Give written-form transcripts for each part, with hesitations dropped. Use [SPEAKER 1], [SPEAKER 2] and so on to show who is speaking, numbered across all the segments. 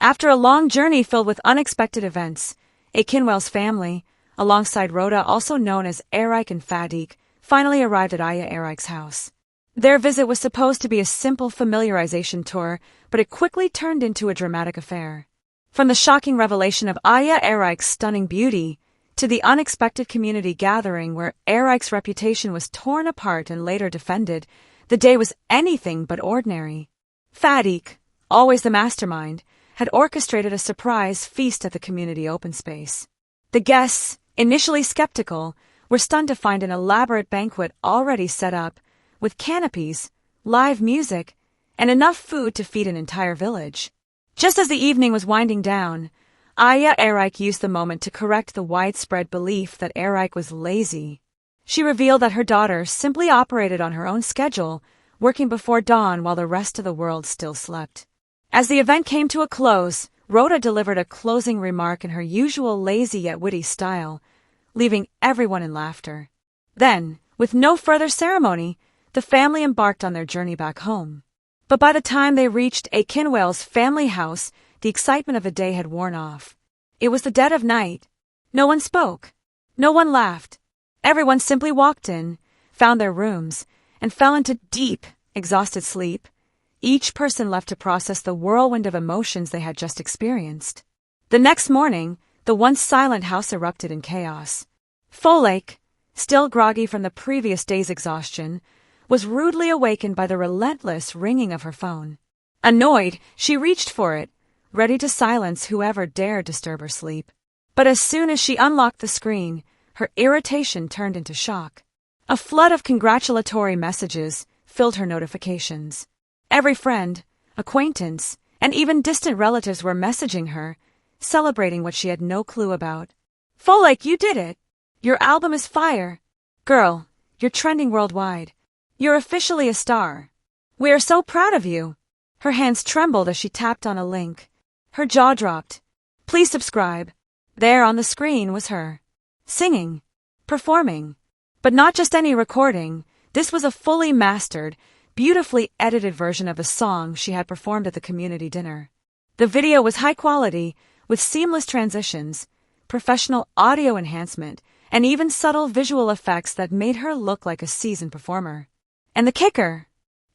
[SPEAKER 1] After a long journey filled with unexpected events, Akinwale's family, alongside Rhoda, also known as Erik and Fadik, finally arrived at Aya Erik's house. Their visit was supposed to be a simple familiarization tour, but it quickly turned into a dramatic affair. From the shocking revelation of Aya Erik's stunning beauty, to the unexpected community gathering where Erik's reputation was torn apart and later defended, the day was anything but ordinary. Fadik, always the mastermind, had orchestrated a surprise feast at the community open space. The guests, initially skeptical, were stunned to find an elaborate banquet already set up, with canopies, live music, and enough food to feed an entire village. Just as the evening was winding down, Aya Erik used the moment to correct the widespread belief that Erik was lazy. She revealed that her daughter simply operated on her own schedule, working before dawn while the rest of the world still slept. As the event came to a close, Rhoda delivered a closing remark in her usual lazy yet witty style, leaving everyone in laughter. Then, with no further ceremony, the family embarked on their journey back home. But by the time they reached Akinwale's family house, the excitement of the day had worn off. It was the dead of night. No one spoke. No one laughed. Everyone simply walked in, found their rooms, and fell into deep, exhausted sleep, each person left to process the whirlwind of emotions they had just experienced. The next morning, the once silent house erupted in chaos. Folktales, still groggy from the previous day's exhaustion, was rudely awakened by the relentless ringing of her phone. Annoyed, she reached for it, ready to silence whoever dared disturb her sleep. But as soon as she unlocked the screen, her irritation turned into shock. A flood of congratulatory messages filled her notifications. Every friend, acquaintance, and even distant relatives were messaging her, celebrating what she had no clue about. Folktales, you did it! Your album is fire! Girl, you're trending worldwide. You're officially a star. We are so proud of you. Her hands trembled as she tapped on a link. Her jaw dropped. Please subscribe. There on the screen was her. Singing. Performing. But not just any recording. This was a fully mastered, beautifully edited version of the song she had performed at the community dinner. The video was high quality, with seamless transitions, professional audio enhancement, and even subtle visual effects that made her look like a seasoned performer. And the kicker?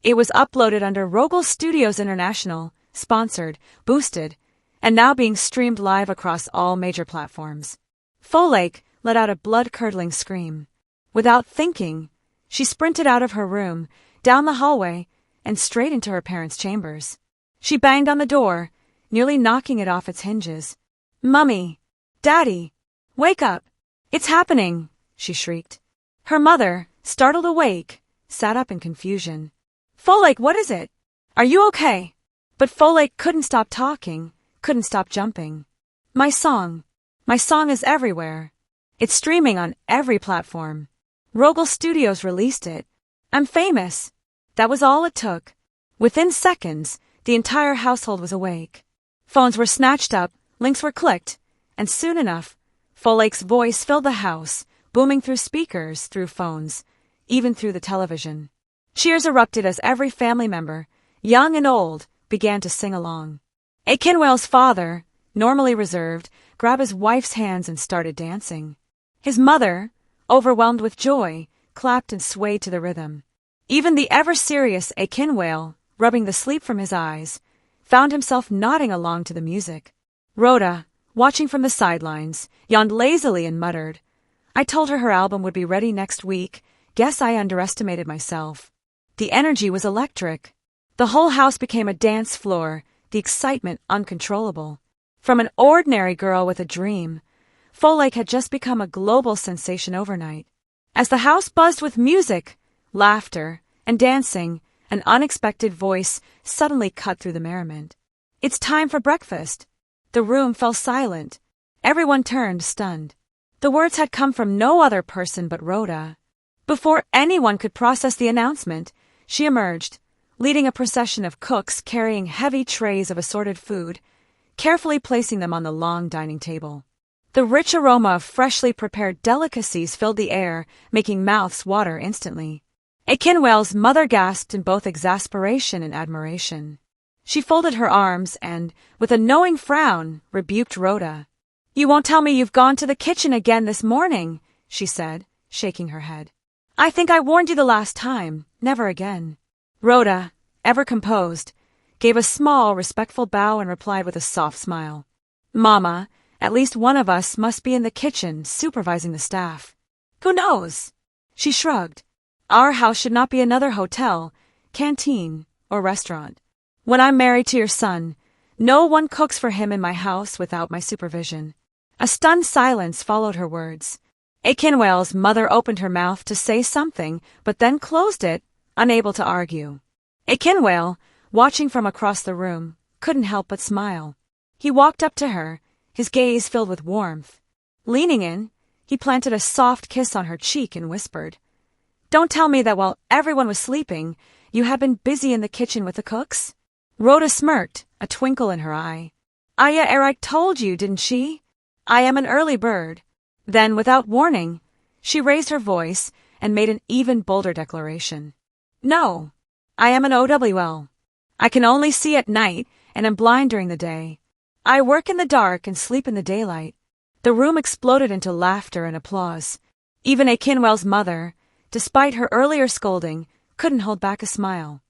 [SPEAKER 1] It was uploaded under Rhoda Studios International, sponsored, boosted, and now being streamed live across all major platforms. Folktales let out a blood-curdling scream. Without thinking, she sprinted out of her room, down the hallway, and straight into her parents' chambers. She banged on the door, nearly knocking it off its hinges. "Mummy! Daddy! Wake up! It's happening!" she shrieked. Her mother, startled awake, sat up in confusion. "Folktales, what is it? Are you okay?" But Folktales couldn't stop talking, couldn't stop jumping. My song is everywhere. It's streaming on every platform. Rhoda Studios released it. I'm famous." That was all it took. Within seconds, the entire household was awake. Phones were snatched up, links were clicked, and soon enough, Folktales' voice filled the house, booming through speakers, through phones, even through the television. Cheers erupted as every family member, young and old, began to sing along. Akinwale's father, normally reserved, grabbed his wife's hands and started dancing. His mother, overwhelmed with joy, clapped and swayed to the rhythm. Even the ever-serious Akinwale, rubbing the sleep from his eyes, found himself nodding along to the music. Rhoda, watching from the sidelines, yawned lazily and muttered, "I told her album would be ready next week. Guess I underestimated myself." The energy was electric. The whole house became a dance floor, the excitement uncontrollable. From an ordinary girl with a dream, Folktales had just become a global sensation overnight. As the house buzzed with music, laughter, and dancing, an unexpected voice suddenly cut through the merriment. "It's time for breakfast." The room fell silent. Everyone turned, stunned. The words had come from no other person but Rhoda. Before anyone could process the announcement, she emerged, leading a procession of cooks carrying heavy trays of assorted food, carefully placing them on the long dining table. The rich aroma of freshly prepared delicacies filled the air, making mouths water instantly. Akinwale's mother gasped in both exasperation and admiration. She folded her arms and, with a knowing frown, rebuked Rhoda. "You won't tell me you've gone to the kitchen again this morning," she said, shaking her head. "I think I warned you the last time. Never again." Rhoda, ever composed, gave a small, respectful bow and replied with a soft smile. "Mama, at least one of us must be in the kitchen supervising the staff." "Who knows?" She shrugged. "Our house should not be another hotel, canteen, or restaurant. When I'm married to your son, no one cooks for him in my house without my supervision." A stunned silence followed her words. Akinwale's mother opened her mouth to say something, but then closed it, unable to argue. Akinwale, watching from across the room, couldn't help but smile. He walked up to her, his gaze filled with warmth. Leaning in, he planted a soft kiss on her cheek and whispered, "Don't tell me that while everyone was sleeping, you had been busy in the kitchen with the cooks?" Rhoda smirked, a twinkle in her eye. "Aya Eric told you, didn't she? I am an early bird." Then, without warning, she raised her voice and made an even bolder declaration. "No, I am an OWL. I can only see at night and am blind during the day. I work in the dark and sleep in the daylight." The room exploded into laughter and applause. Even Akinwale's mother, despite her earlier scolding, couldn't hold back a smile.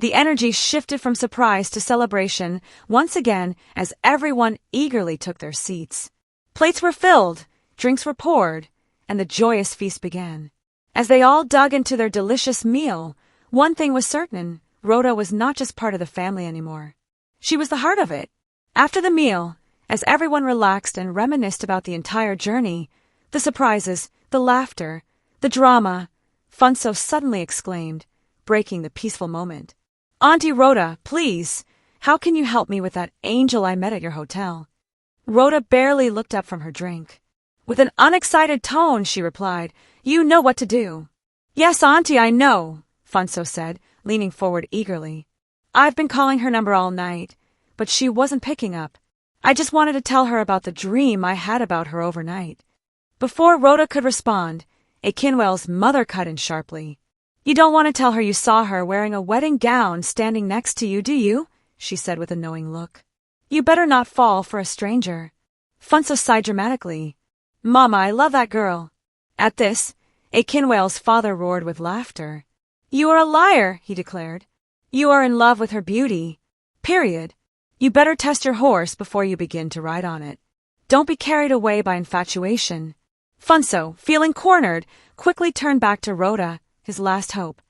[SPEAKER 1] The energy shifted from surprise to celebration once again as everyone eagerly took their seats. Plates were filled, drinks were poured, and the joyous feast began. As they all dug into their delicious meal, one thing was certain: Rhoda was not just part of the family anymore. She was the heart of it. After the meal, as everyone relaxed and reminisced about the entire journey, the surprises, the laughter, the drama, Funso suddenly exclaimed, breaking the peaceful moment. "Auntie Rhoda, please, how can you help me with that angel I met at your hotel?" Rhoda barely looked up from her drink. With an unexcited tone, she replied, "You know what to do." "Yes, Auntie, I know," Funso said, leaning forward eagerly. "I've been calling her number all night, but she wasn't picking up. I just wanted to tell her about the dream I had about her overnight." Before Rhoda could respond, Akinwale's mother cut in sharply. "You don't want to tell her you saw her wearing a wedding gown standing next to you, do you?" she said with a knowing look. "You better not fall for a stranger." Funso sighed dramatically. "Mama, I love that girl." At this, Akinwale's father roared with laughter. "You are a liar," he declared. "You are in love with her beauty. Period. You better test your horse before you begin to ride on it. Don't be carried away by infatuation." Funso, feeling cornered, quickly turned back to Rhoda, his last hope.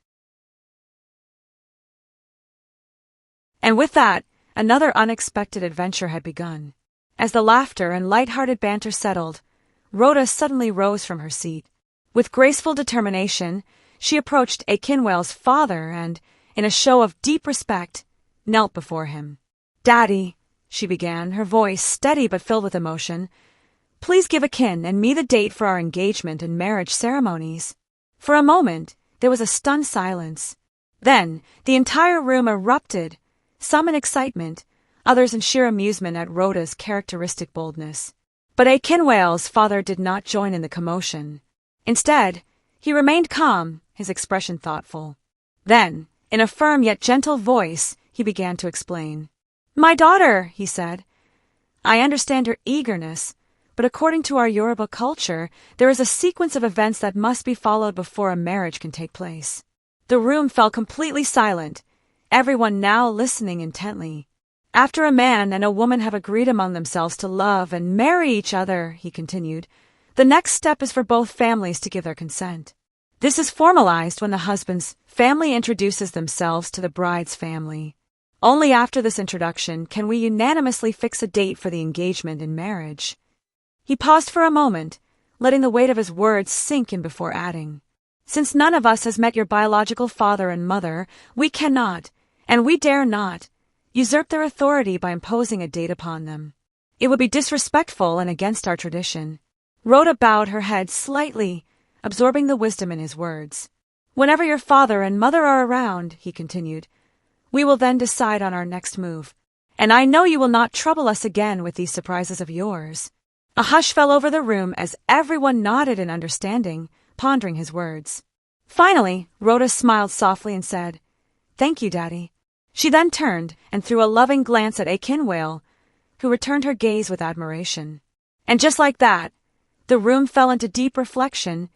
[SPEAKER 1] And with that, another unexpected adventure had begun. As the laughter and light-hearted banter settled, Rhoda suddenly rose from her seat. With graceful determination, she approached Akinwale's father and, in a show of deep respect, knelt before him. "Daddy," she began, her voice steady but filled with emotion, "please give Akin and me the date for our engagement and marriage ceremonies." For a moment, there was a stunned silence. Then, the entire room erupted, some in excitement, others in sheer amusement at Rhoda's characteristic boldness. But Akinwale's father did not join in the commotion. Instead, he remained calm, his expression thoughtful. Then, in a firm yet gentle voice, he began to explain. "My daughter," he said, "I understand your eagerness, but according to our Yoruba culture, there is a sequence of events that must be followed before a marriage can take place." The room fell completely silent, everyone now listening intently. "After a man and a woman have agreed among themselves to love and marry each other," he continued, "the next step is for both families to give their consent. This is formalized when the husband's family introduces themselves to the bride's family. Only after this introduction can we unanimously fix a date for the engagement and marriage." He paused for a moment, letting the weight of his words sink in before adding, "Since none of us has met your biological father and mother, we cannot, and we dare not, usurp their authority by imposing a date upon them. It would be disrespectful and against our tradition." Rhoda bowed her head slightly, absorbing the wisdom in his words. "Whenever your father and mother are around," he continued, "we will then decide on our next move. And I know you will not trouble us again with these surprises of yours." A hush fell over the room as everyone nodded in understanding, pondering his words. Finally, Rhoda smiled softly and said, "Thank you, Daddy." She then turned and threw a loving glance at a Kinwale, who returned her gaze with admiration. And just like that, the room fell into deep reflection,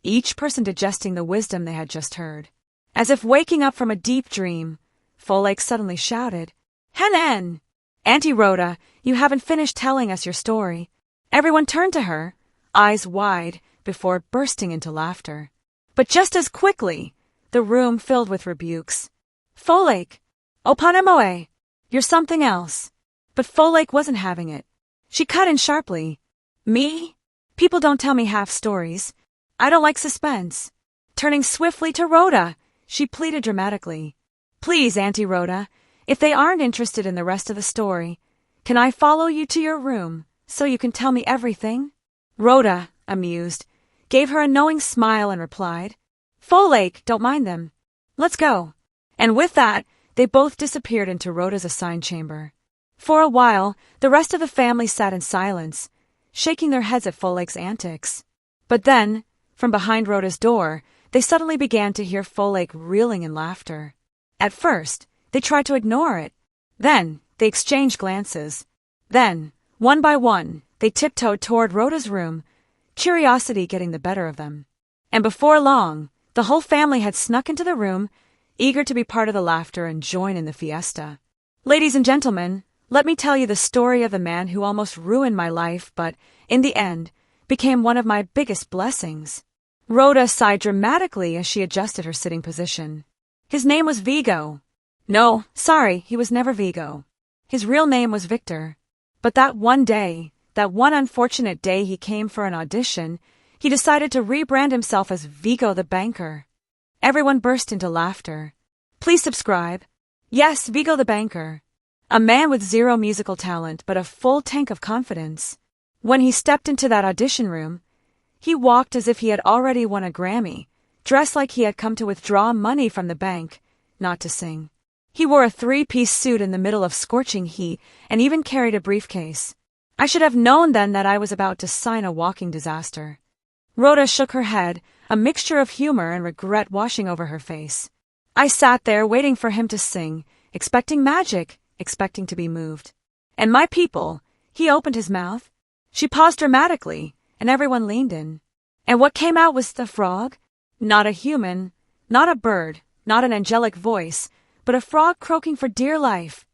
[SPEAKER 1] each person digesting the wisdom they had just heard. As if waking up from a deep dream, Folake suddenly shouted, "Hen! Auntie Rhoda, you haven't finished telling us your story." Everyone turned to her, eyes wide, before bursting into laughter. But just as quickly, the room filled with rebukes. "Folake! Opanemoe! You're something else." But Folake wasn't having it. She cut in sharply. "Me? People don't tell me half stories. I don't like suspense." Turning swiftly to Rhoda, she pleaded dramatically. "Please, Auntie Rhoda, if they aren't interested in the rest of the story, can I follow you to your room so you can tell me everything?" Rhoda, amused, gave her a knowing smile and replied, "Folake, don't mind them. Let's go." And with that, they both disappeared into Rhoda's assigned chamber. For a while, the rest of the family sat in silence, shaking their heads at Folake's antics. But then, from behind Rhoda's door, they suddenly began to hear Folake reeling in laughter. At first, they tried to ignore it. Then, they exchanged glances. Then, one by one, they tiptoed toward Rhoda's room, curiosity getting the better of them. And before long, the whole family had snuck into the room, eager to be part of the laughter and join in the fiesta. Ladies and gentlemen, let me tell you the story of the man who almost ruined my life, but, in the end, became one of my biggest blessings. Rhoda sighed dramatically as she adjusted her sitting position. His name was Vigo. No, sorry, he was never Vigo. His real name was Victor. But that one unfortunate day he came for an audition, he decided to rebrand himself as Vigo the Banker. Everyone burst into laughter. Please subscribe. Yes, Vigo the Banker. A man with zero musical talent but a full tank of confidence. When he stepped into that audition room, he walked as if he had already won a Grammy, dressed like he had come to withdraw money from the bank, not to sing. He wore a three-piece suit in the middle of scorching heat and even carried a briefcase. I should have known then that I was about to sign a walking disaster. Rhoda shook her head, a mixture of humor and regret washing over her face. I sat there waiting for him to sing, expecting magic, expecting to be moved. And my people, he opened his mouth. She paused dramatically, and everyone leaned in. And what came out was the frog. Not a human, not a bird, not an angelic voice, but a frog croaking for dear life.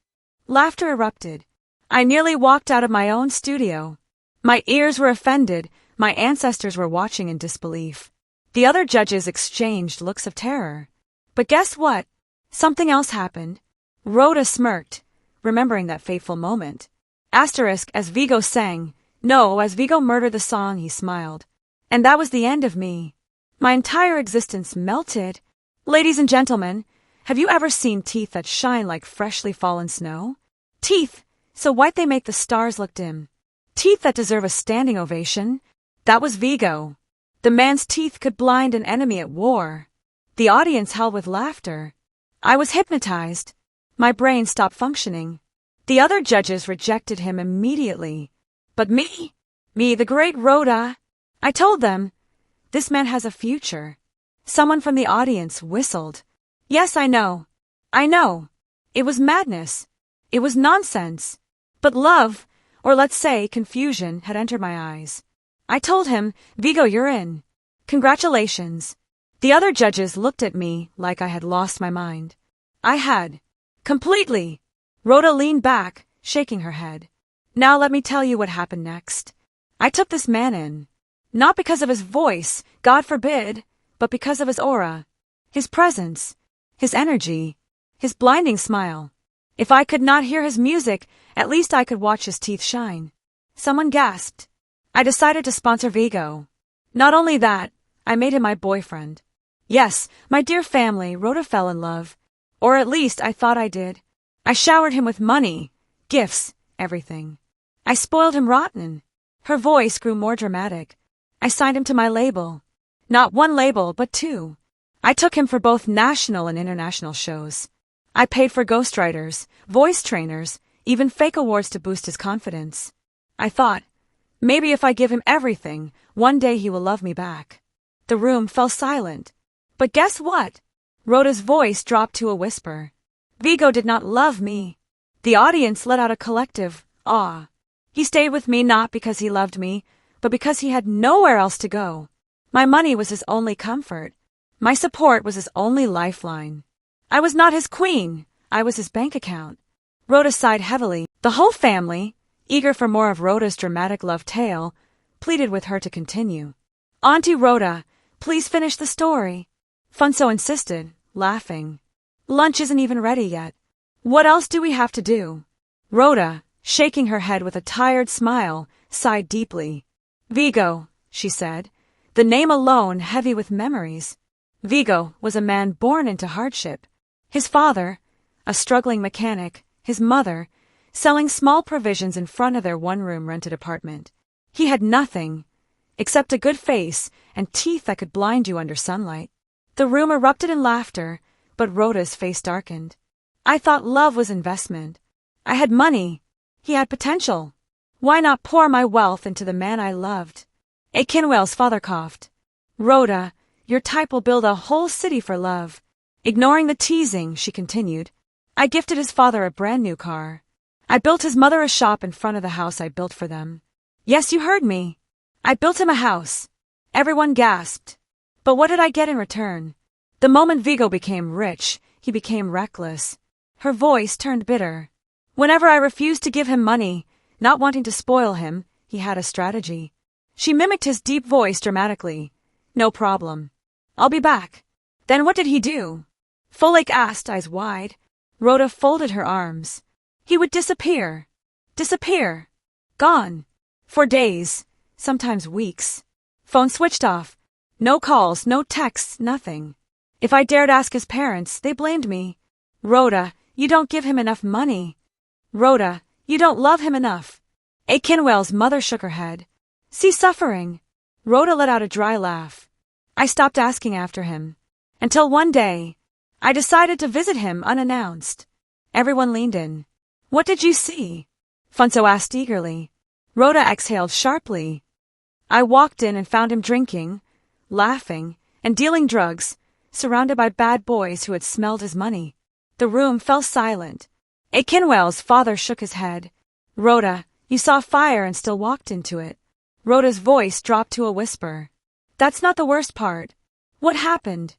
[SPEAKER 1] Laughter erupted. I nearly walked out of my own studio. My ears were offended, my ancestors were watching in disbelief. The other judges exchanged looks of terror. But guess what? Something else happened. Rhoda smirked, remembering that fateful moment. Asterisk as Vigo sang. No, as Vigo murdered the song, he smiled. And that was the end of me. My entire existence melted. Ladies and gentlemen, have you ever seen teeth that shine like freshly fallen snow? Teeth, so white they make the stars look dim. Teeth that deserve a standing ovation. That was Vigo. The man's teeth could blind an enemy at war. The audience howled with laughter. I was hypnotized. My brain stopped functioning. The other judges rejected him immediately. But me, the great Rhoda, I told them, this man has a future. Someone from the audience whistled. Yes, I know. It was madness. It was nonsense. But love, or let's say confusion, had entered my eyes. I told him, Vigo, you're in. Congratulations. The other judges looked at me like I had lost my mind. I had. Completely. Rhoda leaned back, shaking her head. Now let me tell you what happened next. I took this man in. Not because of his voice, God forbid, but because of his aura, his presence, his energy, his blinding smile. If I could not hear his music, at least I could watch his teeth shine. Someone gasped. I decided to sponsor Vigo. Not only that, I made him my boyfriend. Yes, my dear family, Rhoda fell in love. Or at least I thought I did. I showered him with money, gifts, everything. I spoiled him rotten. Her voice grew more dramatic. I signed him to my label. Not one label, but two. I took him for both national and international shows. I paid for ghostwriters, voice trainers, even fake awards to boost his confidence. I thought, maybe if I give him everything, one day he will love me back. The room fell silent. But guess what? Rhoda's voice dropped to a whisper. Vigo did not love me. The audience let out a collective awe. He stayed with me not because he loved me, but because he had nowhere else to go. My money was his only comfort. My support was his only lifeline. I was not his queen. I was his bank account. Rhoda sighed heavily. The whole family, eager for more of Rhoda's dramatic love tale, pleaded with her to continue. Auntie Rhoda, please finish the story. Funso insisted, laughing. Lunch isn't even ready yet. What else do we have to do? Rhoda, shaking her head with a tired smile, sighed deeply. Vigo, she said, the name alone heavy with memories. Vigo was a man born into hardship. His father, a struggling mechanic, his mother, selling small provisions in front of their one-room rented apartment. He had nothing, except a good face and teeth that could blind you under sunlight. The room erupted in laughter, but Rhoda's face darkened. I thought love was investment. I had money. He had potential. Why not pour my wealth into the man I loved? A Kinwell's father coughed. Rhoda, your type will build a whole city for love. Ignoring the teasing, she continued. I gifted his father a brand new car. I built his mother a shop in front of the house I built for them. Yes, you heard me. I built him a house. Everyone gasped. But what did I get in return? The moment Vigo became rich, he became reckless. Her voice turned bitter. Whenever I refused to give him money, not wanting to spoil him, he had a strategy. She mimicked his deep voice dramatically. No problem. I'll be back. Then what did he do? Folake asked, eyes wide. Rhoda folded her arms. He would disappear. Disappear. Gone. For days, sometimes weeks. Phone switched off. No calls, no texts, nothing. If I dared ask his parents, they blamed me. Rhoda, you don't give him enough money. Rhoda, you don't love him enough. A Kinwell's mother shook her head. See suffering. Rhoda let out a dry laugh. I stopped asking after him. Until one day, I decided to visit him unannounced. Everyone leaned in. What did you see? Funso asked eagerly. Rhoda exhaled sharply. I walked in and found him drinking, laughing, and dealing drugs, surrounded by bad boys who had smelled his money. The room fell silent. A Kinwell's father shook his head. Rhoda, you saw fire and still walked into it. Rhoda's voice dropped to a whisper. That's not the worst part. What happened?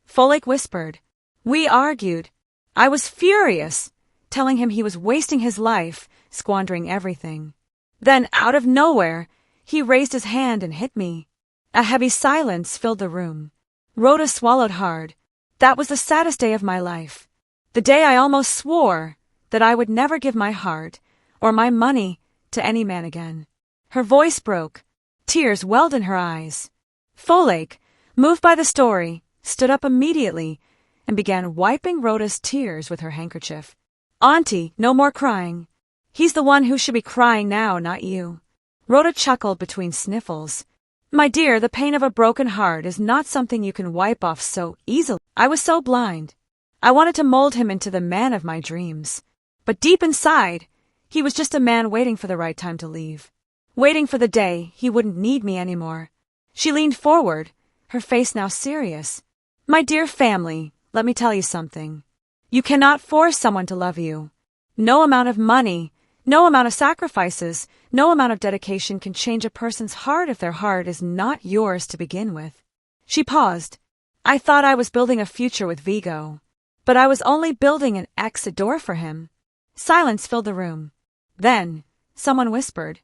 [SPEAKER 1] Folake whispered. We argued. I was furious, telling him he was wasting his life, squandering everything. Then, out of nowhere, he raised his hand and hit me. A heavy silence filled the room. Rhoda swallowed hard. That was the saddest day of my life. The day I almost swore that I would never give my heart or my money to any man again. Her voice broke. Tears welled in her eyes. Folake, moved by the story, stood up immediately and began wiping Rhoda's tears with her handkerchief. Auntie, no more crying. He's the one who should be crying now, not you. Rhoda chuckled between sniffles. My dear, the pain of a broken heart is not something you can wipe off so easily. I was so blind. I wanted to mold him into the man of my dreams. But deep inside, he was just a man waiting for the right time to leave. Waiting for the day he wouldn't need me anymore. She leaned forward, her face now serious. My dear family, let me tell you something. You cannot force someone to love you. No amount of money, no amount of sacrifices, no amount of dedication can change a person's heart if their heart is not yours to begin with. She paused. I thought I was building a future with Vigo, but I was only building an exit door for him. Silence filled the room. Then, someone whispered,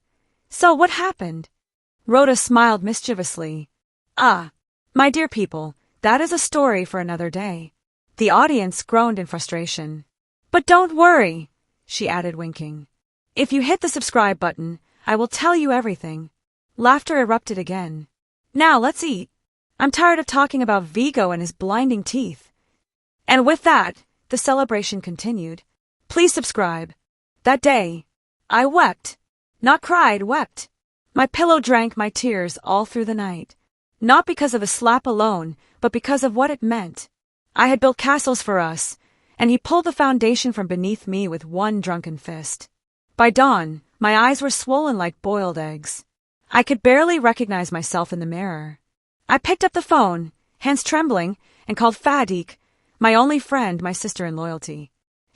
[SPEAKER 1] So what happened? Rhoda smiled mischievously. Ah, my dear people, that is a story for another day. The audience groaned in frustration. But don't worry, she added, winking. If you hit the subscribe button, I will tell you everything. Laughter erupted again. Now let's eat. I'm tired of talking about Vigo and his blinding teeth. And with that, the celebration continued. Please subscribe. That day, I wept. Not cried, wept. My pillow drank my tears all through the night. Not because of the slap alone, but because of what it meant. I had built castles for us, and he pulled the foundation from beneath me with one drunken fist. By dawn, my eyes were swollen like boiled eggs. I could barely recognize myself in the mirror. I picked up the phone, hands trembling, and called Fadik, my only friend, my sister in loyalty.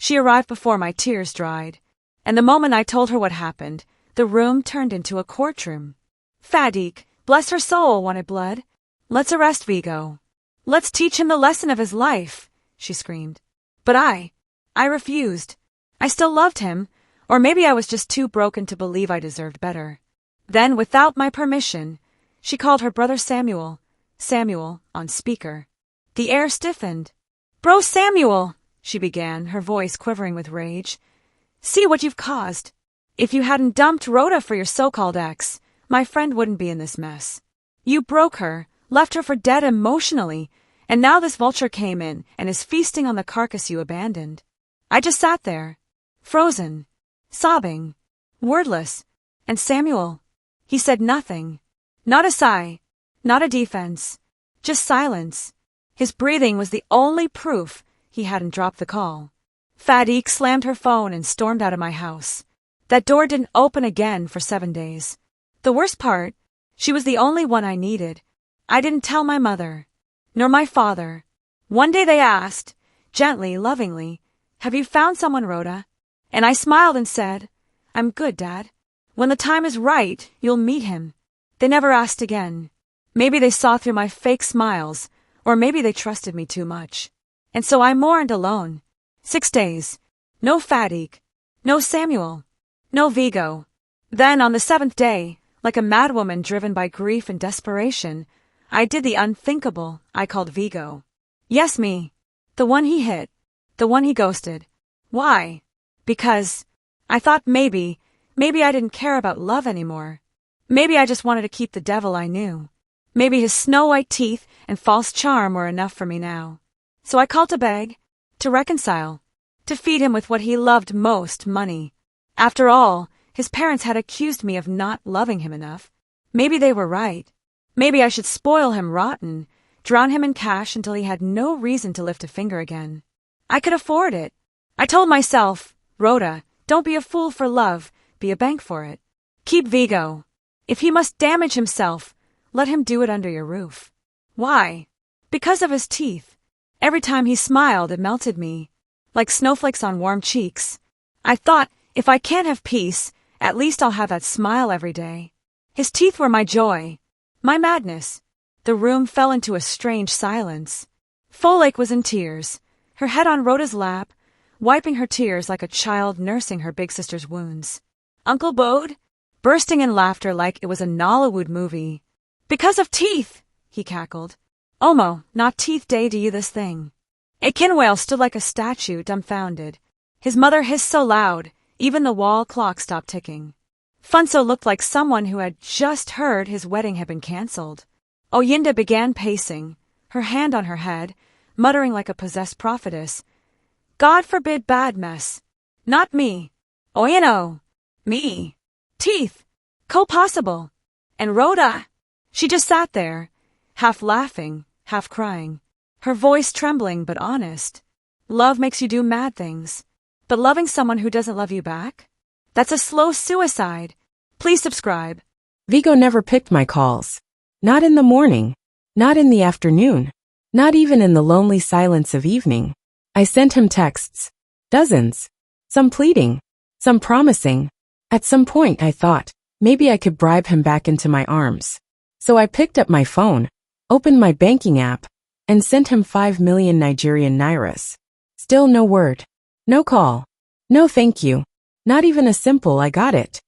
[SPEAKER 1] She arrived before my tears dried. And the moment I told her what happened, the room turned into a courtroom. Fadik, bless her soul, wanted blood. Let's arrest Vigo. Let's teach him the lesson of his life, she screamed. But I refused. I still loved him, or maybe I was just too broken to believe I deserved better. Then, without my permission, she called her brother Samuel, on speaker. The air stiffened. Bro Samuel, she began, her voice quivering with rage. See what you've caused. If you hadn't dumped Rhoda for your so-called ex, my friend wouldn't be in this mess. You broke her, left her for dead emotionally, and now this vulture came in and is feasting on the carcass you abandoned. I just sat there, frozen, sobbing, wordless, and Samuel, he said nothing. Not a sigh, not a defense, just silence. His breathing was the only proof he hadn't dropped the call. Fadik slammed her phone and stormed out of my house. That door didn't open again for 7 days. The worst part, she was the only one I needed. I didn't tell my mother, nor my father. One day they asked, gently, lovingly, have you found someone, Rhoda? And I smiled and said, I'm good, Dad. When the time is right, you'll meet him. They never asked again. Maybe they saw through my fake smiles, or maybe they trusted me too much. And so I mourned alone. 6 days. No Fadik. No Samuel. No Vigo. Then on the 7th day, like a madwoman driven by grief and desperation, I did the unthinkable. I called Vigo. Yes, me. The one he hit. The one he ghosted. Why? Because I thought maybe I didn't care about love anymore. Maybe I just wanted to keep the devil I knew. Maybe his snow-white teeth and false charm were enough for me now. So I called to beg, to reconcile, to feed him with what he loved most, money. After all, his parents had accused me of not loving him enough. Maybe they were right. Maybe I should spoil him rotten, drown him in cash until he had no reason to lift a finger again. I could afford it. I told myself, Rhoda, don't be a fool for love, be a bank for it. Keep Vigo. If he must damage himself, let him do it under your roof. Why? Because of his teeth. Every time he smiled, it melted me, like snowflakes on warm cheeks. I thought, if I can't have peace, at least I'll have that smile every day. His teeth were my joy, my madness. The room fell into a strange silence. Folake was in tears, her head on Rhoda's lap, wiping her tears like a child nursing her big sister's wounds. Uncle Bode, bursting in laughter like it was a Nollywood movie. Because of teeth, he cackled. Omo, not teeth day to you this thing. Akinwale stood like a statue, dumbfounded. His mother hissed so loud, even the wall clock stopped ticking. Funso looked like someone who had just heard his wedding had been cancelled. Oyinda began pacing, her hand on her head, muttering like a possessed prophetess. God forbid bad mess. Not me. Oyino. Me. Teeth. Co-possible. And Rhoda. She just sat there, half laughing, half crying, her voice trembling but honest. Love makes you do mad things. But loving someone who doesn't love you back? That's a slow suicide. Please subscribe.
[SPEAKER 2] Vigo never picked my calls. Not in the morning. Not in the afternoon. Not even in the lonely silence of evening. I sent him texts. Dozens. Some pleading. Some promising. At some point I thought, maybe I could bribe him back into my arms. So I picked up my phone, opened my banking app, and sent him 5 million Nigerian nairas. Still no word. No call. No thank you. Not even a simple I got it.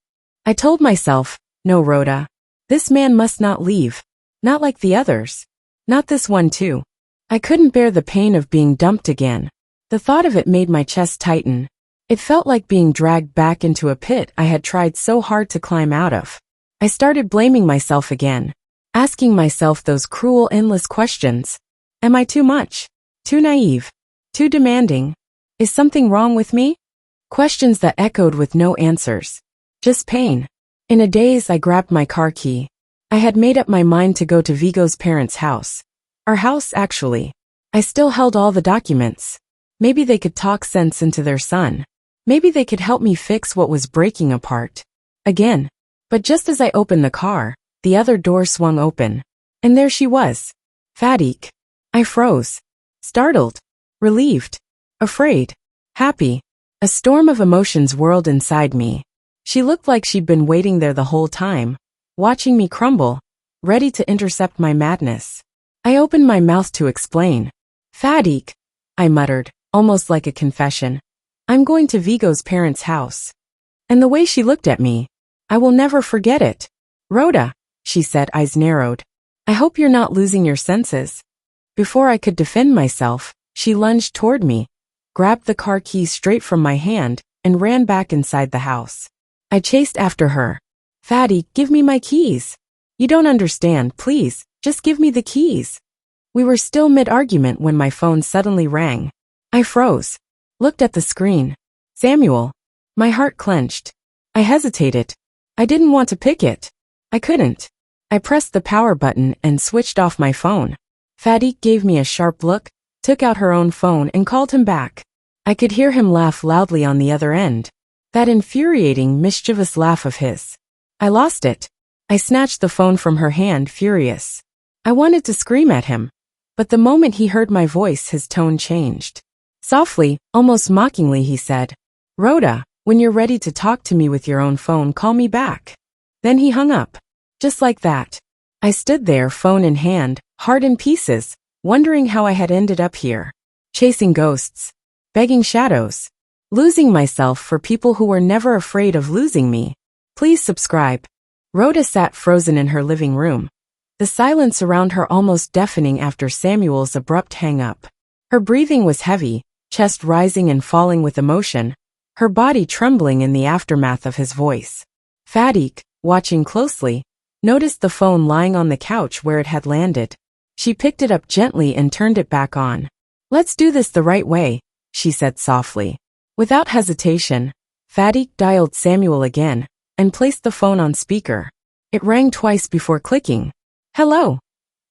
[SPEAKER 2] I told myself, no Rhoda. This man must not leave. Not like the others. Not this one too. I couldn't bear the pain of being dumped again. The thought of it made my chest tighten. It felt like being dragged back into a pit I had tried so hard to climb out of. I started blaming myself again. Asking myself those cruel, endless questions. Am I too much? Too naive? Too demanding? Is something wrong with me? Questions that echoed with no answers. Just pain. In a daze, I grabbed my car key. I had made up my mind to go to Vigo's parents' house. Our house, actually. I still held all the documents. Maybe they could talk sense into their son. Maybe they could help me fix what was breaking apart. Again. But just as I opened the car, the other door swung open. And there she was. Fadik. I froze. Startled. Relieved. Afraid. Happy. A storm of emotions whirled inside me. She looked like she'd been waiting there the whole time, watching me crumble, ready to intercept my madness. I opened my mouth to explain. Fadik, I muttered, almost like a confession. I'm going to Vigo's parents' house. And the way she looked at me, I will never forget it. Rhoda, she said, eyes narrowed. I hope you're not losing your senses. Before I could defend myself, she lunged toward me, grabbed the car keys straight from my hand, and ran back inside the house. I chased after her. Fadik, give me my keys. You don't understand, please, just give me the keys. We were still mid-argument when my phone suddenly rang. I froze, looked at the screen. Samuel. My heart clenched. I hesitated. I didn't want to pick it. I couldn't. I pressed the power button and switched off my phone. Fadik gave me a sharp look, took out her own phone and called him back. I could hear him laugh loudly on the other end. That infuriating, mischievous laugh of his. I lost it. I snatched the phone from her hand, furious. I wanted to scream at him. But the moment he heard my voice, his tone changed. Softly, almost mockingly, he said, Rhoda, when you're ready to talk to me with your own phone, call me back. Then he hung up. Just like that. I stood there, phone in hand, heart in pieces, wondering how I had ended up here. Chasing ghosts. Begging shadows. Losing myself for people who were never afraid of losing me. Please subscribe. Rhoda sat frozen in her living room. The silence around her almost deafening after Samuel's abrupt hang-up. Her breathing was heavy, chest rising and falling with emotion, her body trembling in the aftermath of his voice. Fadik, watching closely, noticed the phone lying on the couch where it had landed. She picked it up gently and turned it back on. Let's do this the right way, she said softly. Without hesitation, Fadik dialed Samuel again and placed the phone on speaker. It rang twice before clicking. Hello,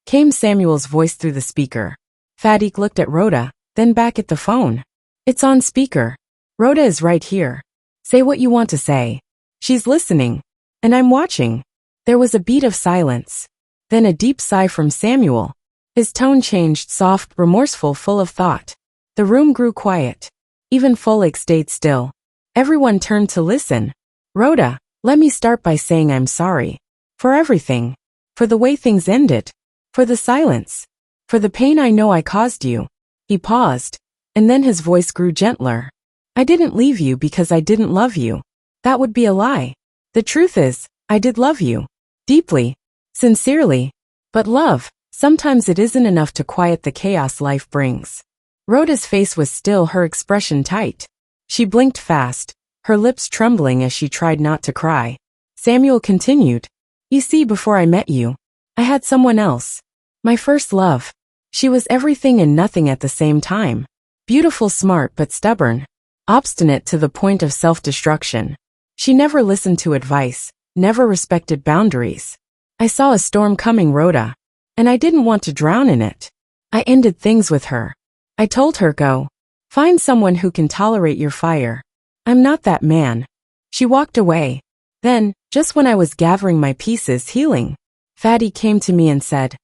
[SPEAKER 2] came Samuel's voice through the speaker. Fadik looked at Rhoda, then back at the phone. It's on speaker. Rhoda is right here. Say what you want to say. She's listening. And I'm watching. There was a beat of silence. Then a deep sigh from Samuel. His tone changed, soft, remorseful, full of thought. The room grew quiet. Even Folek stayed still. Everyone turned to listen. Rhoda, let me start by saying I'm sorry. For everything. For the way things ended. For the silence. For the pain I know I caused you. He paused, and then his voice grew gentler. I didn't leave you because I didn't love you. That would be a lie. The truth is, I did love you. Deeply. Sincerely. But love, sometimes it isn't enough to quiet the chaos life brings. Rhoda's face was still, her expression tight. She blinked fast, her lips trembling as she tried not to cry. Samuel continued. You see, before I met you, I had someone else. My first love. She was everything and nothing at the same time. Beautiful, smart, but stubborn. Obstinate to the point of self-destruction. She never listened to advice, never respected boundaries. I saw a storm coming, Rhoda, and I didn't want to drown in it. I ended things with her. I told her, go. Find someone who can tolerate your fire. I'm not that man. She walked away. Then, just when I was gathering my pieces, healing, Fadik came to me and said,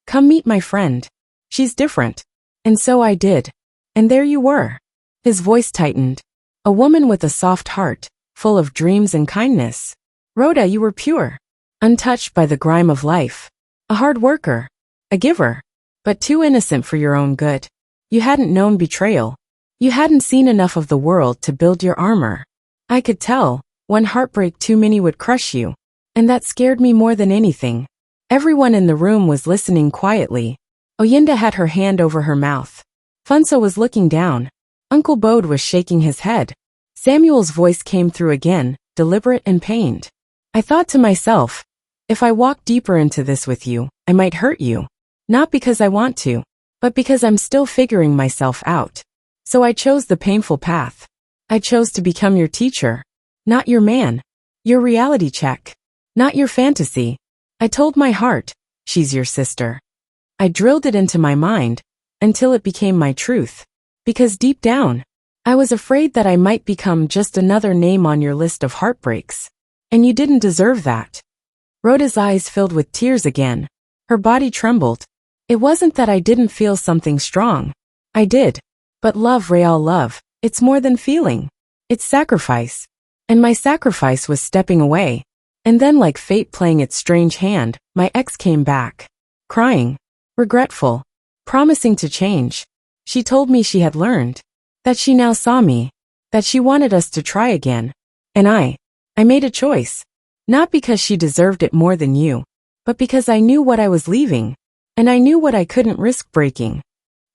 [SPEAKER 2] come meet my friend. She's different. And so I did. And there you were. His voice tightened. A woman with a soft heart, full of dreams and kindness. Rhoda, you were pure. Untouched by the grime of life. A hard worker. A giver. But too innocent for your own good. You hadn't known betrayal. You hadn't seen enough of the world to build your armor. I could tell, one heartbreak too many would crush you. And that scared me more than anything. Everyone in the room was listening quietly. Oyinda had her hand over her mouth. Funso was looking down. Uncle Bode was shaking his head. Samuel's voice came through again, deliberate and pained. I thought to myself, if I walk deeper into this with you, I might hurt you. Not because I want to, but because I'm still figuring myself out. So I chose the painful path. I chose to become your teacher. Not your man. Your reality check. Not your fantasy. I told my heart, she's your sister. I drilled it into my mind, until it became my truth. Because deep down, I was afraid that I might become just another name on your list of heartbreaks. And you didn't deserve that. Rhoda's eyes filled with tears again. Her body trembled. It wasn't that I didn't feel something strong. I did. But love, real love, it's more than feeling. It's sacrifice. And my sacrifice was stepping away. And then, like fate playing its strange hand, my ex came back. Crying. Regretful. Promising to change. She told me she had learned. That she now saw me. That she wanted us to try again. And I made a choice. Not because she deserved it more than you, but because I knew what I was leaving. And I knew what I couldn't risk breaking.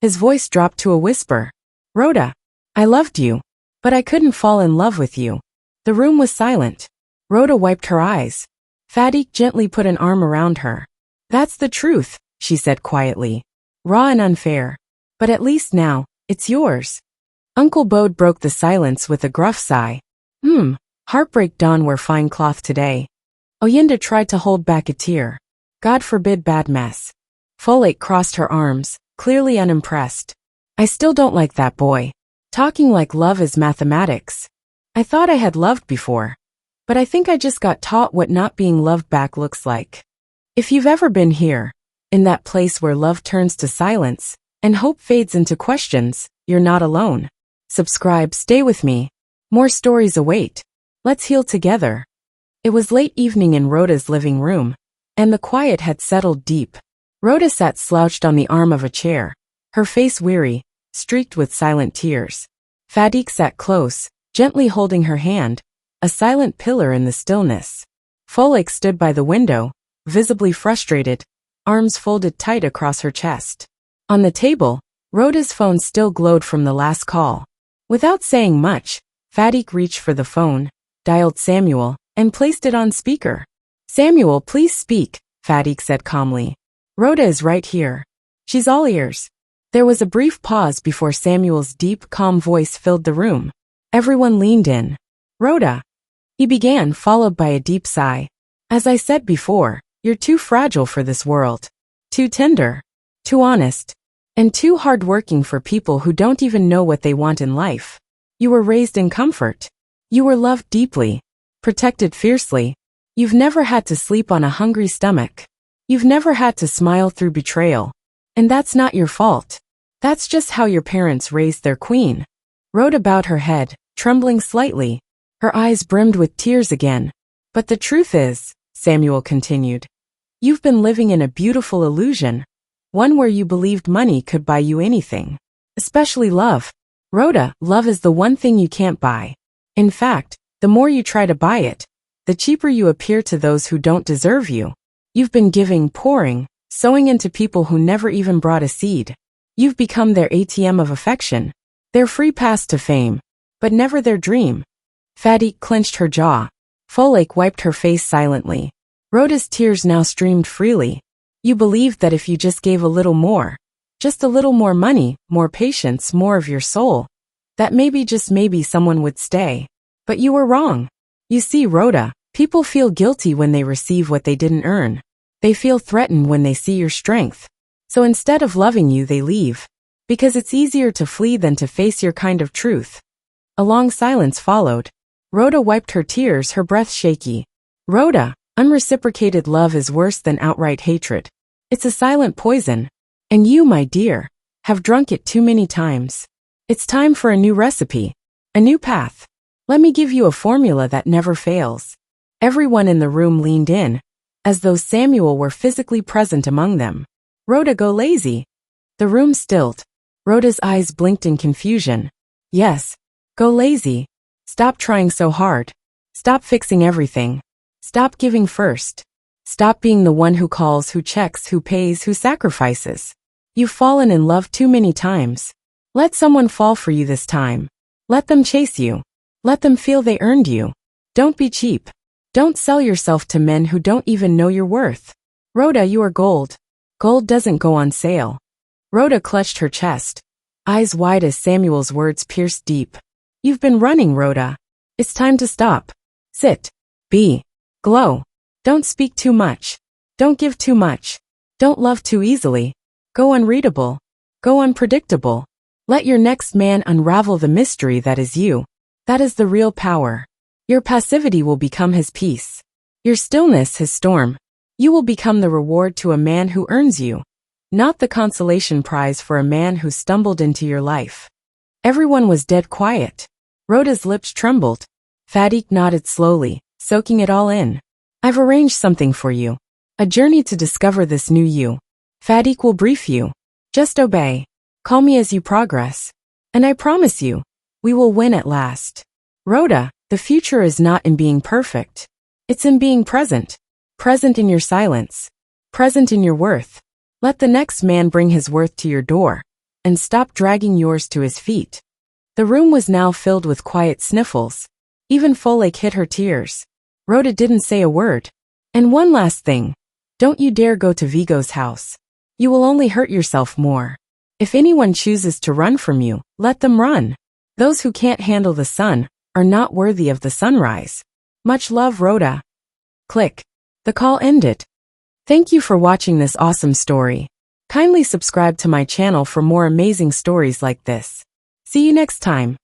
[SPEAKER 2] His voice dropped to a whisper. Rhoda, I loved you, but I couldn't fall in love with you. The room was silent. Rhoda wiped her eyes. Fadik gently put an arm around her. That's the truth, she said quietly. Raw and unfair. But at least now, it's yours. Uncle Bode broke the silence with a gruff sigh. Heartbreak dawn wear fine cloth today. Oyinda tried to hold back a tear. God forbid bad mess. Folake crossed her arms, clearly unimpressed. I still don't like that boy. Talking like love is mathematics. I thought I had loved before. But I think I just got taught what not being loved back looks like. If you've ever been here, in that place where love turns to silence, and hope fades into questions, you're not alone. Subscribe, stay with me. More stories await. Let's heal together. It was late evening in Rhoda's living room, and the quiet had settled deep. Rhoda sat slouched on the arm of a chair, her face weary, streaked with silent tears. Fadik sat close, gently holding her hand, a silent pillar in the stillness. Folake stood by the window, visibly frustrated, arms folded tight across her chest. On the table, Rhoda's phone still glowed from the last call. Without saying much, Fadik reached for the phone, dialed Samuel, and placed it on speaker. Samuel, please speak, Fadik said calmly. Rhoda is right here. She's all ears. There was a brief pause before Samuel's deep, calm voice filled the room. Everyone leaned in. Rhoda, he began, followed by a deep sigh. As I said before, you're too fragile for this world. Too tender. Too honest. And too hardworking for people who don't even know what they want in life. You were raised in comfort. You were loved deeply. Protected fiercely. You've never had to sleep on a hungry stomach. You've never had to smile through betrayal. And that's not your fault. That's just how your parents raised their queen. Rhoda bowed her head, trembling slightly. Her eyes brimmed with tears again. But the truth is, Samuel continued, you've been living in a beautiful illusion. One where you believed money could buy you anything. Especially love. Rhoda, love is the one thing you can't buy. In fact, the more you try to buy it, the cheaper you appear to those who don't deserve you. You've been giving, pouring, sowing into people who never even brought a seed. You've become their ATM of affection. Their free pass to fame. But never their dream. Fadik clenched her jaw. Folake wiped her face silently. Rhoda's tears now streamed freely. You believed that if you just gave a little more, just a little more money, more patience, more of your soul, that maybe, just maybe, someone would stay. But you were wrong. You see, Rhoda, people feel guilty when they receive what they didn't earn. They feel threatened when they see your strength. So instead of loving you, they leave. Because it's easier to flee than to face your kind of truth. A long silence followed. Rhoda wiped her tears, her breath shaky. Rhoda, unreciprocated love is worse than outright hatred. It's a silent poison. And you, my dear, have drunk it too many times. It's time for a new recipe. A new path. Let me give you a formula that never fails. Everyone in the room leaned in, as though Samuel were physically present among them. Rhoda, go lazy. The room stilled. Rhoda's eyes blinked in confusion. Yes, go lazy. Stop trying so hard. Stop fixing everything. Stop giving first. Stop being the one who calls, who checks, who pays, who sacrifices. You've fallen in love too many times. Let someone fall for you this time. Let them chase you. Let them feel they earned you. Don't be cheap. Don't sell yourself to men who don't even know your worth. Rhoda, you are gold. Gold doesn't go on sale. Rhoda clutched her chest, eyes wide as Samuel's words pierced deep. You've been running, Rhoda. It's time to stop. Sit. Be. Glow. Don't speak too much. Don't give too much. Don't love too easily. Go unreadable. Go unpredictable. Let your next man unravel the mystery that is you. That is the real power. Your passivity will become his peace. Your stillness his storm. You will become the reward to a man who earns you, not the consolation prize for a man who stumbled into your life. Everyone was dead quiet. Rhoda's lips trembled. Fadik nodded slowly, soaking it all in. I've arranged something for you. A journey to discover this new you. Fadik will brief you. Just obey. Call me as you progress. And I promise you, we will win at last. Rhoda, the future is not in being perfect. It's in being present. Present in your silence. Present in your worth. Let the next man bring his worth to your door, and stop dragging yours to his feet. The room was now filled with quiet sniffles. Even Folek hid her tears. Rhoda didn't say a word. And one last thing. Don't you dare go to Vigo's house. You will only hurt yourself more. If anyone chooses to run from you, let them run. Those who can't handle the sun are not worthy of the sunrise. Much love, Rhoda. Click. The call ended. Thank you for watching this awesome story. Kindly subscribe to my channel for more amazing stories like this. See you next time.